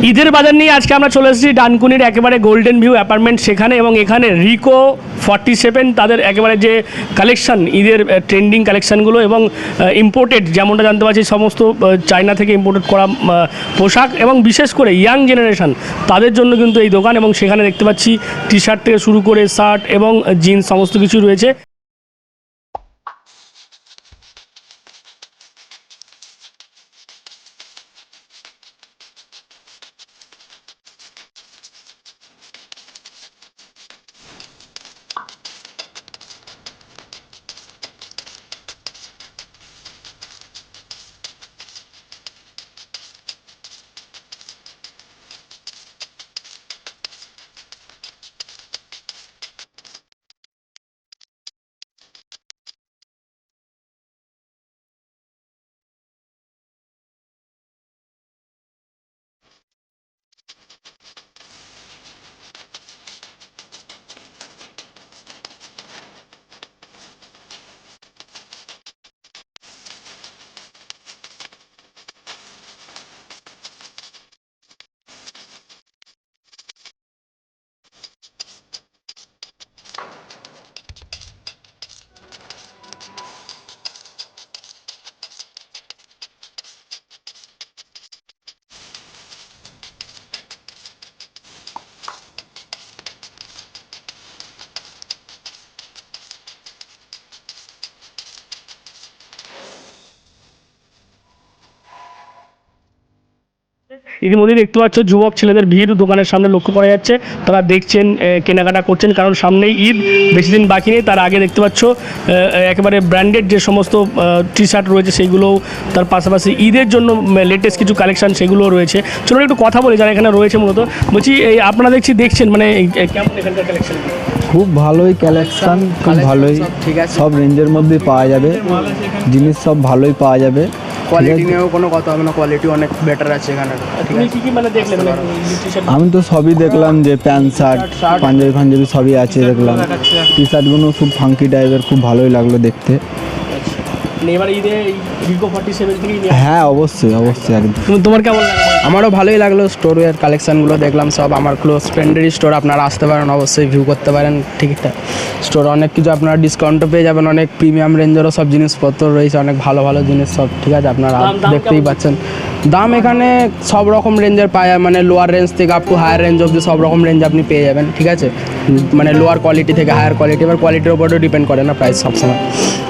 ঈদের বাজার নিয়ে আজকে আমরা চলে এসেছি ডানকুনির একেবারে গোল্ডেন ভিউ অ্যাপার্টমেন্ট সেখানে, এবং এখানে রিকো 47 তাদের একেবারে যে কালেকশন, ঈদের ট্রেন্ডিং কালেকশানগুলো এবং ইম্পোর্টেড, যেমনটা জানতে পারছি সমস্ত চায়না থেকে ইম্পোর্টেড করা পোশাক, এবং বিশেষ করে ইয়াং জেনারেশন তাদের জন্য কিন্তু এই দোকান। এবং সেখানে দেখতে পাচ্ছি টি শার্ট থেকে শুরু করে শার্ট এবং জিন্স সমস্ত কিছু রয়েছে। ইতিমধ্যেই দেখতে পাচ্ছ যুবক ছেলেদের ভিড় দোকানের সামনে লক্ষ্য করা যাচ্ছে। তারা দেখছেন, কেনাকাটা করছেন, কারণ সামনেই ঈদ, বেশি দিন বাকি নেই। তার আগে দেখতে পাচ্ছ একেবারে ব্র্যান্ডেড যে সমস্ত টি শার্ট রয়েছে সেইগুলোও, তার পাশাপাশি ঈদের জন্য লেটেস্ট কিছু কালেকশন সেগুলোও রয়েছে। চলুন একটু কথা বলি যারা এখানে রয়েছে। মূলত বলছি, এই আপনারা দেখছেন মানে কেমন এখানকার কালেকশন? খুব ভালোই কালেকশন, খুব ভালোই, সব রেঞ্জের মধ্যে পাওয়া যাবে, জিনিস সব ভালোই পাওয়া যাবে। কোয়ালিটি নিয়েও কোনো কথা হবে না, কোয়ালিটি অনেক বেটার আছে এখানে। তুমি কি কি মানে দেখলে? মানে আমি তো সবই দেখলাম, যে প্যান্ট শার্ট পাঞ্জাবি সবই আছে দেখলাম। টি শার্টগুলো খুব ফাঙ্কি টাইপের, খুব ভালোই লাগলো দেখতে। এবার ঈদে রিকো 47 থেকেই হ্যাঁ অবশ্যই একদম। তোমার কেমন লাগলো? আমারও ভালোই লাগলো, স্টোরের কালেকশানগুলো দেখলাম সব। আমার ক্লোজ ফ্রেন্ডেরই স্টোর, আপনারা আসতে পারেন, অবশ্যই ভিউ করতে পারেন। ঠিকঠাক স্টোর, অনেক কিছু আপনারা ডিসকাউন্টও পেয়ে যাবেন, অনেক প্রিমিয়াম রেঞ্জেরও সব জিনিসপত্র রয়েছে, অনেক ভালো ভালো জিনিস সব। ঠিক আছে, আপনারা দেখতেই পাচ্ছেন। দাম এখানে সব রকম রেঞ্জের পাওয়া যায়, মানে লোয়ার রেঞ্জ থেকে আপ টু হায়ার রেঞ্জ অবধি সব রকম রেঞ্জ আপনি পেয়ে যাবেন। ঠিক আছে, মানে লোয়ার কোয়ালিটি থেকে হায়ার কোয়ালিটি, এবার কোয়ালিটির উপরেও ডিপেন্ড করে না প্রাইস সবসময়।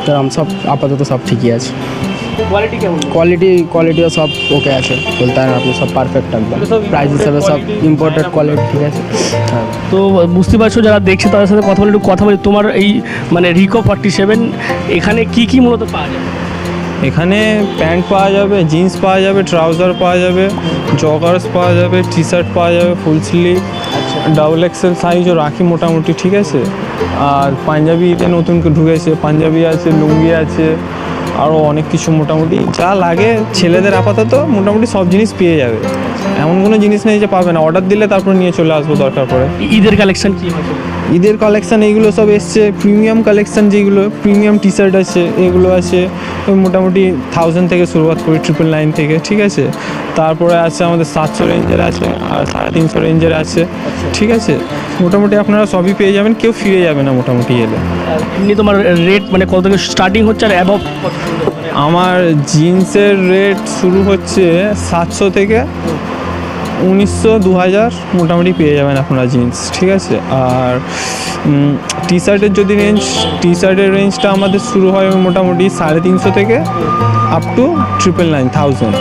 কারণ সব আপাতত সব ঠিকই আছে। কোয়ালিটি কেমন? কোয়ালিটিও সব ওকে আছে, বলতে পারেন আপনি, সব পারফেক্ট একদম। প্রাইস হিসাবে সব ইম্পোর্টেড কোয়ালিটি, ঠিক আছে। হ্যাঁ, তো বুঝতে পারছো, যারা দেখছে তাদের সাথে কথা বলি। তোমার এই মানে রিকো 47 এখানে কি কি মূলত পাওয়া যায়? এখানে প্যান্ট পাওয়া যাবে, জিন্স পাওয়া যাবে, ট্রাউজার পাওয়া যাবে, জগার্স পাওয়া যাবে, টি শার্ট পাওয়া যাবে ফুল স্লিভ, ডাবল এক্সেল সাইজও রাখি মোটামুটি। ঠিক আছে, আর পাঞ্জাবিতে নতুন ঢুকেছে, পাঞ্জাবি আছে, লুঙ্গি আছে, আরও অনেক কিছু মোটামুটি যা লাগে ছেলেদের আপাতত মোটামুটি সব জিনিস পেয়ে যাবে। এমন কোনো জিনিস নেই যে পাবে না, অর্ডার দিলে তারপর নিয়ে চলে আসবো দরকার পড়ে। ঈদের কালেকশন কি হয়েছে? ঈদের কালেকশান এইগুলো সব এসছে, প্রিমিয়াম কালেকশান যেগুলো, প্রিমিয়াম টি শার্ট আছে, এগুলো আছে ওই মোটামুটি 1000 থেকে শুরুয়াত করি, 999 থেকে। ঠিক আছে, তারপরে আছে আমাদের 700 রেঞ্জের আছে, আর 350 রেঞ্জের আছে। ঠিক আছে, মোটামুটি আপনারা সবই পেয়ে যাবেন, কেউ ফিরে যাবে না মোটামুটি এলে। এমনি তোমার রেট মানে কত থেকে স্টার্টিং হচ্ছে আর অ্যাবভ? আমার জিন্সের রেট শুরু হচ্ছে 700 থেকে 1900 2000 মোটামুটি পেয়ে যাবেন আপনারা জিন্স। ঠিক আছে, আর টি শার্টের যদি টি শার্টের রেঞ্জটা আমাদের শুরু হয় মোটামুটি 350 থেকে আপ টু 999,000।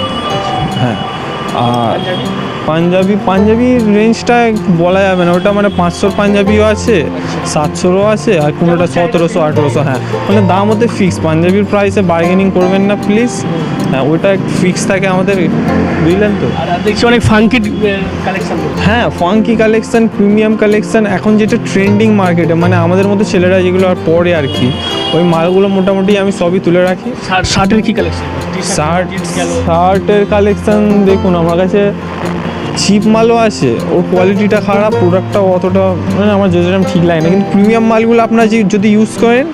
হ্যাঁ, আর পাঞ্জাবির রেঞ্জটা বলা যাবে না, ওটা মানে 500 পাঞ্জাবিও আছে, 700ও আছে, আর কোনোটা 1700 1800। হ্যাঁ, মানে দাম ওদের ফিক্স, পাঞ্জাবির প্রাইসে বার্গেনিং করবেন না প্লিজ। হ্যাঁ, ওইটা ফিক্স থাকে আমাদের, বুঝলেন তো। আর দেখছি অনেক ফাঙ্কি কালেকশন। হ্যাঁ, ফাঙ্কি কালেকশন, প্রিমিয়াম কালেকশন, এখন যেটা ট্রেন্ডিং মার্কেটে, মানে আমাদের মতো ছেলেরা যেগুলো আর পরে আর কি, ওই মালগুলো মোটামুটি আমি সবই তুলে রাখি। শার্টের কি কালেকশন? শার্টের কালেকশন দেখুন, আমার কাছে চিপ মালও আছে, ওর কোয়ালিটিটা খারাপ, প্রোডাক্টটাও অতটা মানে আমার যেরকম ঠিক লাগে না, কিন্তু প্রিমিয়াম মালগুলো আপনারা যদি ইউজ করেন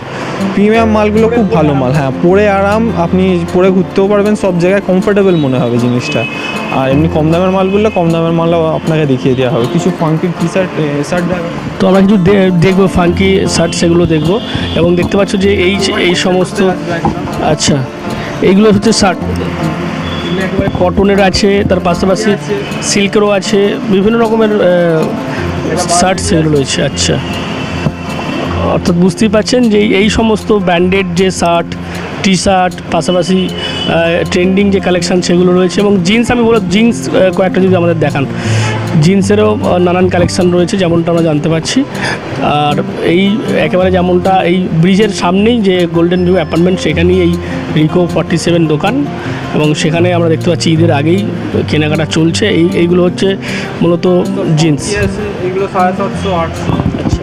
প্রিমিয়াম মালগুলো খুব ভালো মাল, হ্যাঁ পরে আরাম, আপনি পরে ঘুরতেও পারবেন, সব জায়গায় কমফোর্টেবল মনে হবে জিনিসটা। আর এমনি কম দামের মালগুলো কম দামের মালও আপনাকে দেখিয়ে দেওয়া হবে। কিছু ফাঙ্কি টি শার্ট শার্ট তো আমরা কিছু দেখবো ফাঙ্কি শার্ট, সেগুলো দেখবো। এবং দেখতে পাচ্ছ যে এই সমস্ত, আচ্ছা এইগুলো হচ্ছে শার্ট, একেবারে কটনের আছে, তার পাশাপাশি সিল্কেরও আছে, বিভিন্ন রকমের শার্ট সেগুলো রয়েছে। আচ্ছা, অর্থাৎ বুঝতেই পারছেন যে এই সমস্ত ব্র্যান্ডেড যে শার্ট, টি শার্ট, পাশাপাশি ট্রেন্ডিং যে কালেকশান সেগুলো রয়েছে। এবং জিন্স, আমি বলব জিন্স কয়েকটা যদি আমাদের দেখান, জিন্সেরও নানান কালেকশান রয়েছে যেমনটা আমরা জানতে পারছি। আর এই একেবারে যেমনটা এই ব্রিজের সামনেই যে গোল্ডেন ভিউ অ্যাপার্টমেন্ট, সেখানেই এই রিকো 47 দোকান, এবং সেখানে আমরা দেখতে পাচ্ছি ঈদের আগেই কেনাকাটা চলছে। এইগুলো হচ্ছে মূলত জিন্স। এগুলো 750 800। আচ্ছা,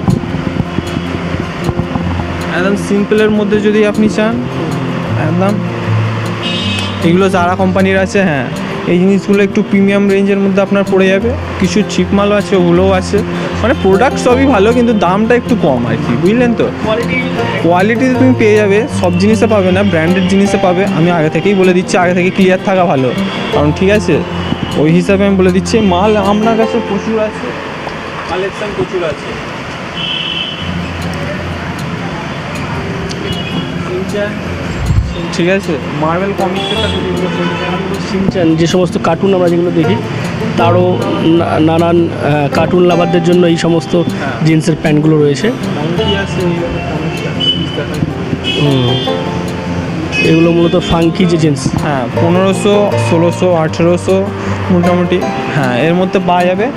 একদম সিম্পলের মধ্যে যদি আপনি চান, একদম এগুলো যারা কোম্পানির আছে, হ্যাঁ এই জিনিসগুলো একটু প্রিমিয়াম রেঞ্জের মধ্যে আপনার পড়ে যাবে। কিছু চিপ মালও আছে, ওগুলোও আছে, মানে প্রোডাক্ট সবই ভালো কিন্তু দামটা একটু কম আর কি, বুঝলেন তো। কোয়ালিটি তুমি পেয়ে যাবে, সব জিনিসে পাবে না, ব্র্যান্ডেড জিনিসে পাবে। আমি আগে থেকেই বলে দিচ্ছি, আগে থেকে ক্লিয়ার থাকা ভালো, কারণ ঠিক আছে ওই হিসাবে আমি বলে দিচ্ছি। মাল আপনার কাছে প্রচুর আছে, কালেকশান প্রচুর আছে। ঠিক আছে, মার্বেল কমিক্সের সাথে শিনচ্যান, যে সমস্ত কার্টুন আমরা যেগুলো দেখি, তারও নানান কার্টুন লাভারদের জন্য এই সমস্ত জিন্সের প্যান্টগুলো রয়েছে। এগুলো মূলত ফাঙ্কি যে জিন্স, হ্যাঁ 1500 1600 1800 মোটামুটি, হ্যাঁ এর মধ্যে পাওয়া যাবে।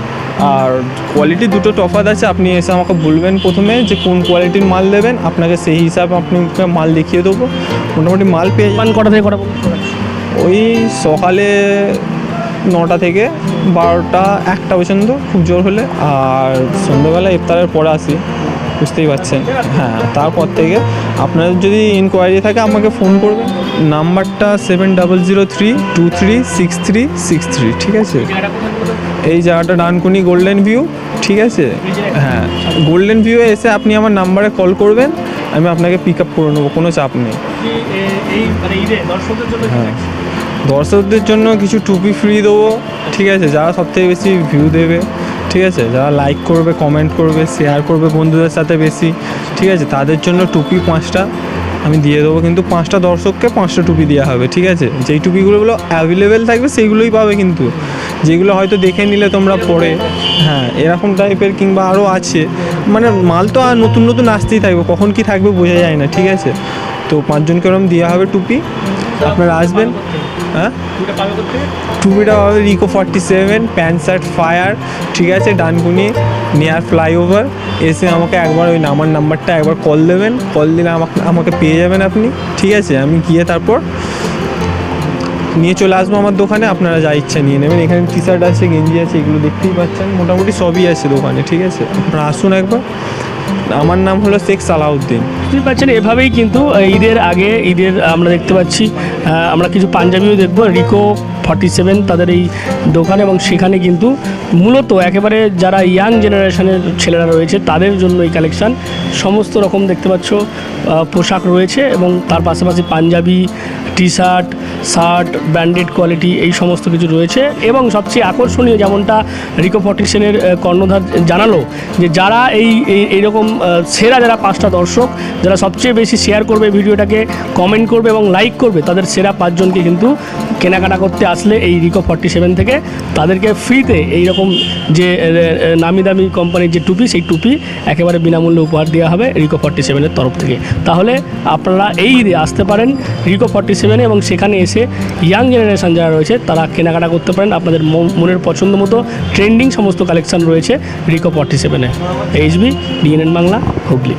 আর কোয়ালিটি দুটো তফাৎ আছে, আপনি এসে আমাকে বলবেন প্রথমে যে কোন কোয়ালিটির মাল নেবেন, আপনাকে সেই হিসাবে আপনাকে মাল দেখিয়ে দেবো। মোটামুটি মাল পেয়ে পান কটা থেকে কটা পর্যন্ত? ওই সকালে 9টা থেকে 12টা 1টা পর্যন্ত খুব জোর হলে, আর সন্ধ্যেবেলা ইফতারের পরে আসি, বুঝতেই পারছেন। হ্যাঁ তারপর থেকে আপনাদের যদি ইনকোয়ারি থাকে আমাকে ফোন করবেন, নাম্বারটা 7003236363, ঠিক আছে। এই জায়গাটা ডানকুনি গোল্ডেন ভিউ, ঠিক আছে। হ্যাঁ গোল্ডেন ভিউয়ে এসে আপনি আমার নাম্বারে কল করবেন, আমি আপনাকে পিক আপ করে নেবো, কোনো চাপ নেই। হ্যাঁ দর্শকদের জন্য কিছু টুপি ফ্রি দেবো, ঠিক আছে, যারা সবথেকে বেশি ভিউ দেবে, ঠিক আছে, যারা লাইক করবে, কমেন্ট করবে, শেয়ার করবে বন্ধুদের সাথে বেশি, ঠিক আছে, তাদের জন্য টুপি 5টা আমি দিয়ে দেবো। কিন্তু 5টা দর্শককে 5টা টুপি দেওয়া হবে, ঠিক আছে। যেই টুপিগুলো অ্যাভেলেবেল থাকবে সেইগুলোই পাবে, কিন্তু যেগুলো হয়তো দেখে নিলে তোমরা পরে, হ্যাঁ এরকম টাইপের কিংবা আরও আছে, মানে মাল তো আর নতুন নতুন আসতেই থাকবে, কখন কি থাকবে বোঝা যায় না, ঠিক আছে। তো 5 জনকে ওরকম দেওয়া হবে টুপি, আপনারা আসবেন। হ্যাঁ টুপিটা হবে রিকো 47 প্যান্ট শার্ট ফায়ার, ঠিক আছে, ডানকুনি নিয়ার ফ্লাইওভার। এসে আমাকে একবার ওই আমার নাম্বারটা একবার কল দেবেন, কল দিলে আমাকে পেয়ে যাবেন আপনি, ঠিক আছে। আমি গিয়ে তারপর নিয়ে চলে আসবো আমার দোকানে, আপনারা যা ইচ্ছা নিয়ে নেবেন। এখানে টি শার্ট আছে, গেঞ্জি আছে, এগুলো দেখতেই পাচ্ছেন, মোটামুটি সবই আছে দোকানে, ঠিক আছে। আপনারা আসুন একবার। আমার নাম হলো শেখ সালাউদ্দিন। বুঝতে পারছেন, এভাবেই কিন্তু ঈদের আগে, ঈদের আমরা দেখতে পাচ্ছি, আমরা কিছু পাঞ্জাবিও দেখবো রিকো 47 তাদের এই দোকান, এবং সেখানে কিন্তু মূলত একেবারে যারা ইয়াং জেনারেশনের ছেলেরা রয়েছে তাদের জন্য এই কালেকশান, সমস্ত রকম দেখতে পাচ্ছ পোশাক রয়েছে, এবং তার পাশাপাশি Punjabi, T shirt, shirt, branded quality, এই সমস্ত কিছু রয়েছে। এবং সবচেয়ে আকর্ষণীয়, যেমনটা রিকো 47-এর কর্ণধার জানালো, যে যারা এইরকম সেরা যারা 5টা দর্শক যারা সবচেয়ে বেশি শেয়ার করবে ভিডিওটাকে, কমেন্ট করবে এবং লাইক করবে, তাদের সেরা 5 জনকে কিন্তু কেনাকাটা করতে আসলে এই রিকো 47 থেকে তাদেরকে ফ্রিতে এইরকম যে নামি দামি কোম্পানির যে টুপি, সেই টুপি একেবারে বিনামূল্যে উপহার দেওয়া হবে রিকো 47-এর তরফ থেকে। তাহলে আপনারা এই ঈদে আসতে পারেন রিকো 47, এবং সেখানে এসে ইয়াং জেনারেশন যারা রয়েছে তারা কেনাকাটা করতে পারেন। আপনাদের মনের পছন্দ মতো ট্রেন্ডিং সমস্ত কালেকশান রয়েছে রিকো 47-এ। HB, DNN Bangla, Hooghly.